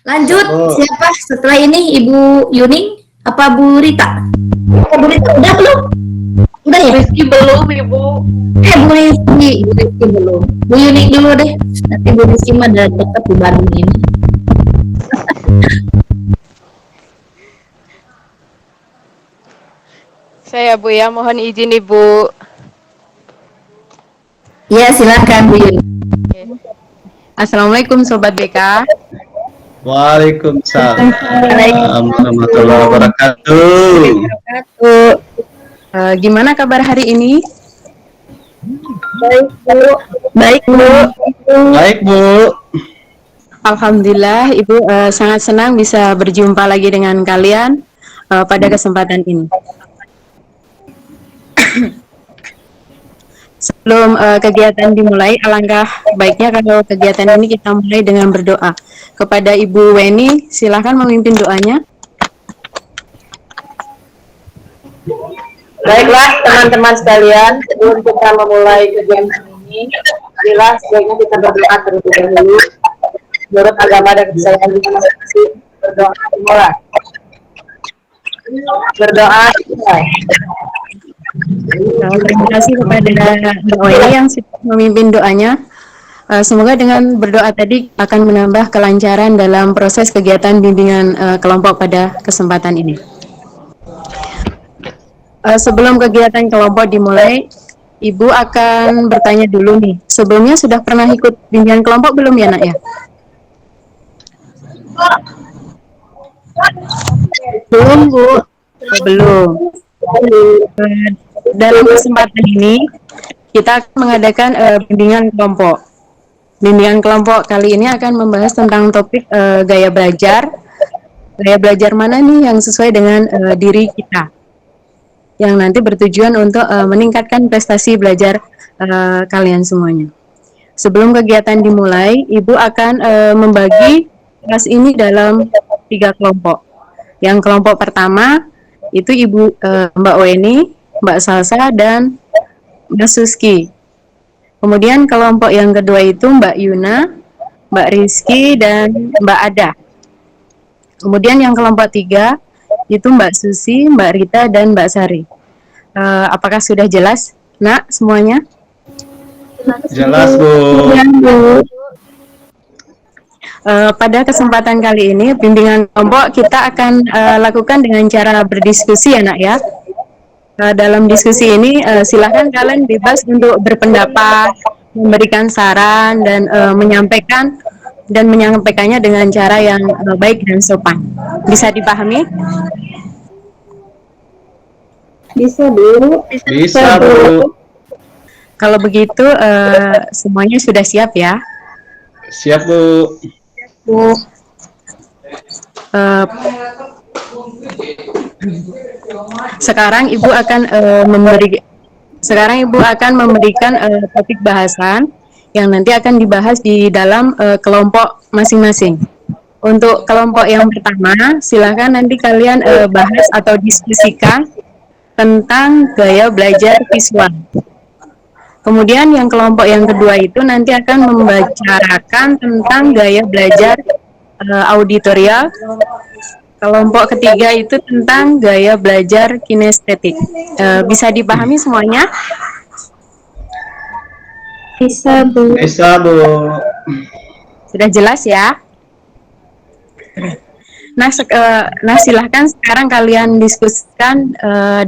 Lanjut, Siap, Bu. siapa setelah ini? Ibu Yuning apa Bu Rita? Bu Rita udah belum? Udah ya? Rizky belum, Ibu. Bu Rizky belum. Bu Yuning dulu deh. Nanti Bu Rizky mah udah deket di Bandung ini. Saya Bu ya, mohon izin Ibu. Ya silakan Bu Yuning. Assalamualaikum Sobat BK. Waalaikumsalam warahmatullahi wabarakatuh. Gimana kabar hari ini? Baik Bu. Baik Bu. Baik, Bu. Alhamdulillah Ibu sangat senang bisa berjumpa lagi dengan kalian pada kesempatan ini. Sebelum kegiatan dimulai, alangkah baiknya kalau kegiatan ini kita mulai dengan berdoa. Kepada Ibu Weni, silahkan memimpin doanya. Baiklah teman-teman sekalian, sebelum kita memulai kegiatan ini, marilah sebaiknya kita berdoa terlebih dahulu. Menurut agama dan kepercayaan kita masing-masing, berdoa dimulai. Berdoa dimulai. Terima kasih kepada Mbak Weni yang sudah memimpin doanya. Semoga dengan berdoa tadi akan menambah kelancaran dalam proses kegiatan bimbingan kelompok pada kesempatan ini. Sebelum kegiatan kelompok dimulai, Ibu akan bertanya dulu nih. Sebelumnya sudah pernah ikut bimbingan kelompok belum ya, Nak ya? Belum Bu. Belum. Dalam kesempatan ini kita akan mengadakan bimbingan kelompok. Bimbingan kelompok kali ini akan membahas tentang topik gaya belajar. Gaya belajar mana nih yang sesuai dengan diri kita, yang nanti bertujuan untuk meningkatkan prestasi belajar kalian semuanya. Sebelum kegiatan dimulai, Ibu akan membagi kelas ini dalam 3 kelompok. Yang kelompok pertama itu Mbak Weni, Mbak Salsa, dan Mbak Suski. Kemudian kelompok yang kedua itu Mbak Yuna, Mbak Rizky, dan Mbak Ada. Kemudian yang kelompok 3 itu Mbak Susi, Mbak Rita, dan Mbak Sari. Apakah sudah jelas, Nak, semuanya? Jelas, Bu. Pada kesempatan kali ini, bimbingan kelompok kita akan lakukan dengan cara berdiskusi ya, Nak ya. Dalam diskusi ini, silakan kalian bebas untuk berpendapat, memberikan saran, dan menyampaikannya dengan cara yang baik dan sopan. Bisa dipahami? Bisa Bu. Bisa, Bu. Kalau begitu, semuanya sudah siap ya? Siap, Bu. Bu. Sekarang Ibu akan memberikan topik bahasan yang nanti akan dibahas di dalam kelompok masing-masing. Untuk kelompok yang pertama, silakan nanti kalian bahas atau diskusikan tentang gaya belajar visual. Kemudian yang kelompok yang kedua itu nanti akan membicarakan tentang gaya belajar auditorial. Kelompok ketiga itu tentang gaya belajar kinestetik. Bisa dipahami semuanya? Bisa Bu. Bisa, Bu. Sudah jelas ya? Nah, silahkan sekarang kalian diskusikan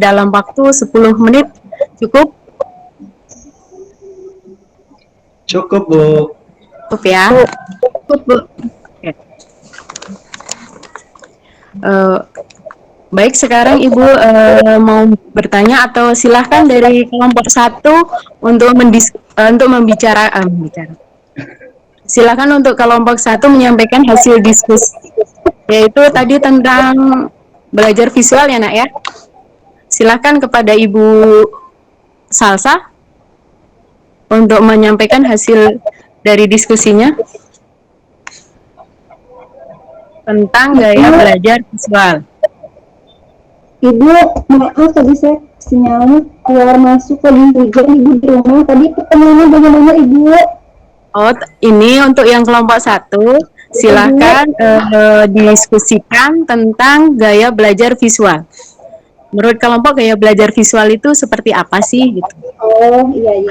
dalam waktu 10 menit. Cukup? Cukup, Bu. Cukup ya? Cukup Bu. Oke. Baik, sekarang Ibu mau bertanya atau silahkan dari kelompok 1 untuk membicara. Silakan untuk kelompok 1 menyampaikan hasil diskusi, yaitu tadi tentang belajar visual ya, Nak ya. Silakan kepada Ibu Salsa untuk menyampaikan hasil dari diskusinya tentang gaya belajar visual. Ibu, maaf tadi saya sinyalnya keluar masuk lagi hujan Ibu di rumah. Tadi pertanyaannya bagaimana Ibu? Oh, ini untuk yang kelompok 1. Silahkan diskusikan tentang gaya belajar visual. Menurut kelompok gaya belajar visual itu seperti apa sih gitu? Oh iya.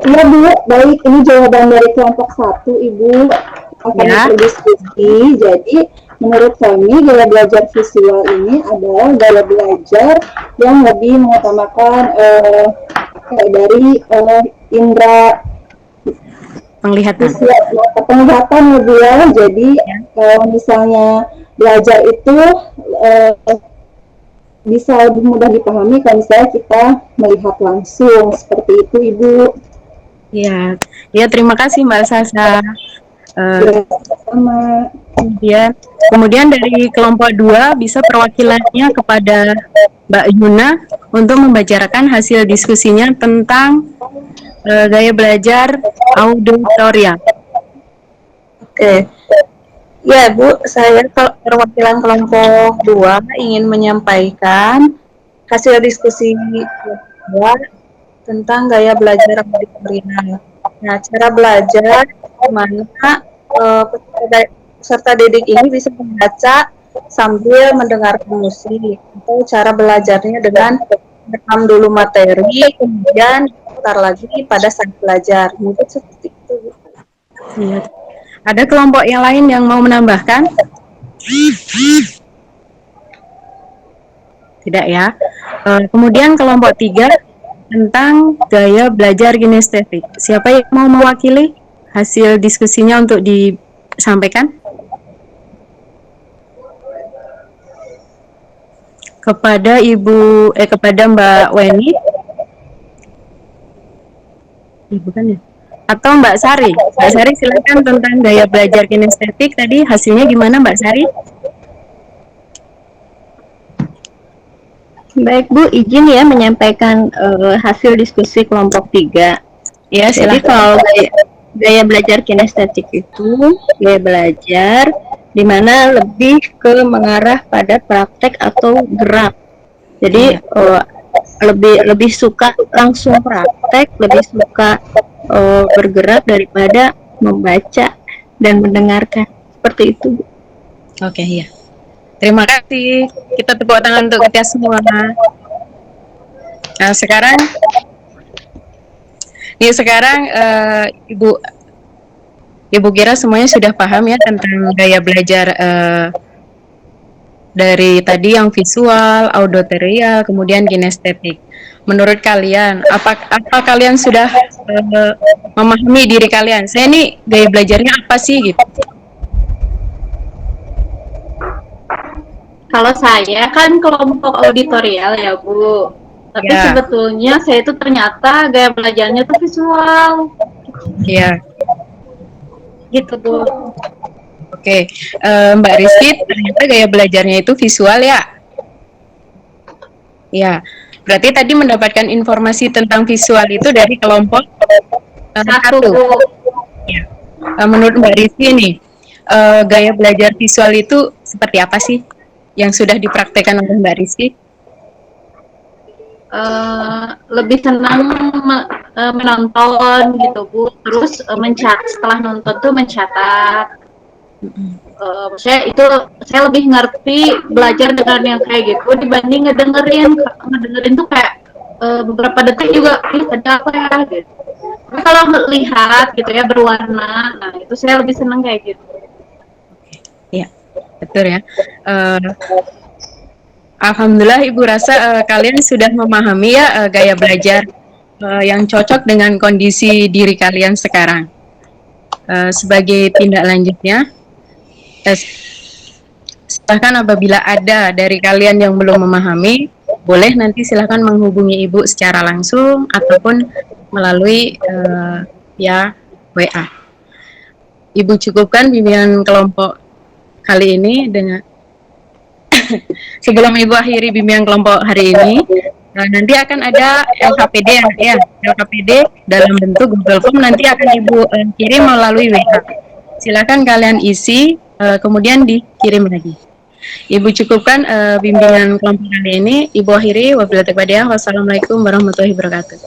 Iya Bu, baik, ini jawaban dari kelompok 1 Ibu akan Ya. berdiskusi. Jadi menurut kami gaya belajar visual ini adalah gaya belajar yang lebih mengutamakan dari indera Penglihatan. visual, penglihatan lebih ya. Jadi kalau misalnya belajar itu bisa lebih mudah dipahami kalau misalnya kita melihat langsung, seperti itu Ibu. Ya, ya terima kasih Mbak Sasa. Sama. Kemudian dari kelompok 2 bisa perwakilannya kepada Mbak Yuna untuk membicarakan hasil diskusinya tentang gaya belajar auditorial. Oke. Ya, Bu, saya perwakilan kelompok 2 ingin menyampaikan hasil diskusi kedua tentang gaya belajar auditorial. Nah, cara belajar di mana peserta didik ini bisa membaca sambil mendengarkan musik, atau cara belajarnya dengan merekam dulu materi, kemudian putar lagi pada saat belajar. Mungkin seperti itu, Bu. Ya. Ada kelompok yang lain yang mau menambahkan? Tidak ya. Kemudian kelompok 3 tentang gaya belajar kinestetik. Siapa yang mau mewakili hasil diskusinya untuk disampaikan? Kepada kepada Mbak Weni. Ibu kan ya? Atau Mbak Sari. Mbak Sari silakan tentang gaya belajar kinestetik tadi hasilnya gimana Mbak Sari? Baik Bu, izin ya menyampaikan hasil diskusi kelompok 3. Ya, Jadi silakan. kalau gaya belajar kinestetik itu gaya belajar di mana lebih ke mengarah pada praktek atau gerak. Jadi lebih suka langsung praktek, lebih suka bergerak daripada membaca dan mendengarkan. Seperti itu. Oke, iya. Terima kasih. Kita tepuk tangan untuk kita semua. Nah, sekarang Ibu kira semuanya sudah paham ya tentang gaya belajar dari tadi yang visual, auditorial, kemudian kinestetik. Menurut kalian, apa kalian sudah memahami diri kalian? Saya ini gaya belajarnya apa sih gitu? Kalau saya kan kelompok auditorial ya Bu. Tapi Ya. sebetulnya saya itu ternyata gaya belajarnya tuh visual. Ya. Gitu Bu. Oke, Mbak Rizky ternyata gaya belajarnya itu visual ya? Ya, berarti tadi mendapatkan informasi tentang visual itu dari kelompok 1. Ya. Menurut Mbak Rizky nih, gaya belajar visual itu seperti apa sih yang sudah dipraktekkan oleh Mbak Rizky? Lebih senang menonton gitu Bu. Terus setelah nonton tuh mencatat. Saya lebih ngerti belajar dengan yang kayak gitu dibanding ngedengerin tuh kayak beberapa detik juga ada apa ya gitu. Tapi kalau melihat gitu ya berwarna, nah itu saya lebih senang kayak gitu. Ya, betul ya. Alhamdulillah Ibu rasa kalian sudah memahami ya gaya belajar yang cocok dengan kondisi diri kalian sekarang. Sebagai tindak lanjutnya, silahkan apabila ada dari kalian yang belum memahami, boleh nanti silahkan menghubungi Ibu secara langsung ataupun melalui via WA. Ibu cukupkan bimbingan kelompok kali ini dengan sebelum Ibu akhiri bimbingan kelompok hari ini. Nanti akan ada LKPD ya, LKPD dalam bentuk Google Form nanti akan Ibu kirim melalui WA. Silakan kalian isi, kemudian dikirim lagi. Ibu cukupkan bimbingan kelompok kali ini. Ibu akhiri. Wabillahi taufiq. Wassalamualaikum warahmatullahi wabarakatuh.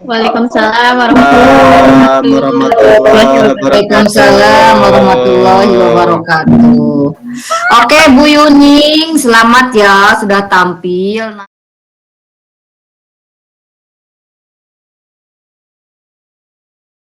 Waalaikumsalam warahmatullahi wabarakatuh. Waalaikumsalam warahmatullahi wabarakatuh. Oke, Bu Yuning, selamat ya sudah tampil.